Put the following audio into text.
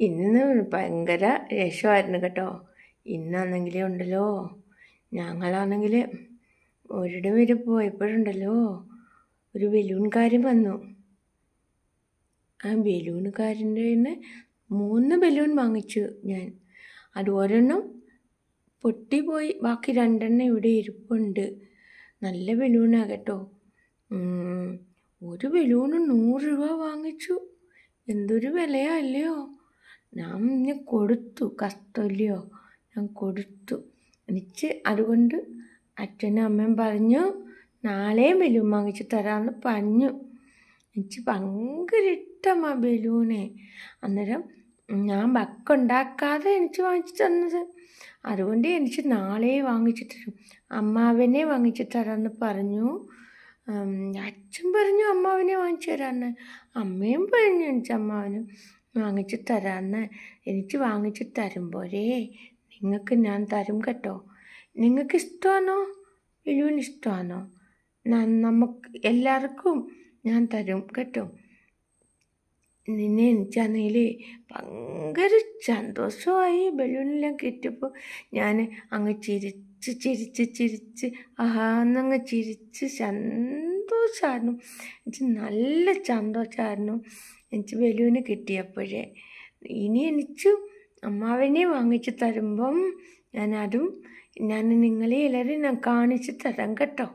ഇന്ന് ഭയങ്കര രസമായിരുന്നു കേട്ടോ. ഇന്നാണെങ്കിൽ ഉണ്ടല്ലോ, ഞങ്ങളാണെങ്കിൽ ഒരിടം വരെ പോയപ്പോഴുണ്ടല്ലോ ഒരു ബലൂൺകാരൻ വന്നു. ആ ബലൂൺകാരൻ്റെ കയ്യിന്ന് 3 ബലൂൺ വാങ്ങിച്ചു ഞാൻ. അത് ഒരെണ്ണം പൊട്ടിപ്പോയി, ബാക്കി 2 ഇവിടെ ഇരിപ്പുണ്ട്. നല്ല ബലൂണാണ് കേട്ടോ. ഒരു ബലൂണ് 100 രൂപ വാങ്ങിച്ചു. എന്തൊരു വിലയാ അല്ലയോ. ഞാൻ കൊടുത്തു, കഷ്ടമില്ലയോ, ഞാൻ കൊടുത്തു. അതുകൊണ്ട് അച്ഛനും അമ്മയും പറഞ്ഞു നാളെയും ബലൂൺ വാങ്ങിച്ച് തരാമെന്ന് പറഞ്ഞു. എനിക്ക് ഭയങ്കര ഇഷ്ടമാണ് ബലൂണെ. അന്നേരം ഞാൻ വക്കുണ്ടാക്കാതെ എനിക്ക് വാങ്ങിച്ചു തന്നത്. അതുകൊണ്ട് എനിക്ക് നാളെ വാങ്ങിച്ചു തരും, അമ്മാവനെ വാങ്ങിച്ചു തരാമെന്ന് പറഞ്ഞു. അച്ഛൻ പറഞ്ഞു അമ്മാവനെ വാങ്ങിച്ചു തരാമെന്ന്, അമ്മയും പറഞ്ഞു എനിക്ക് അമ്മാവനും വാങ്ങിച്ചു തരാമെന്ന്. എനിക്ക് വാങ്ങിച്ചു തരുമ്പോഴേ നിങ്ങൾക്ക് ഞാൻ തരും കേട്ടോ. നിങ്ങൾക്ക് ഇഷ്ടമാണോ ബലൂൺ? ഇഷ്ടമാണോ? നമുക്ക് എല്ലാവർക്കും ഞാൻ തരും കേട്ടോ. എനിക്കാണെങ്കിൽ ഭയങ്കര സന്തോഷമായി ബലൂണെല്ലാം കിട്ടിയപ്പോൾ. ഞാൻ അങ്ങ് ചിരിച്ച് ആന്നങ്ങ് ചിരിച്ച് സന്തോഷമായിരുന്നു. എനിക്ക് നല്ല സന്തോഷമായിരുന്നു എനിക്ക് ബലൂണ് കിട്ടിയപ്പോഴേ. ഇനി എനിക്ക് അമ്മാവനെ വാങ്ങിച്ച് തരുമ്പം ഞാൻ നിങ്ങളെ എല്ലാവരും ഞാൻ കാണിച്ച് തരാം കേട്ടോ.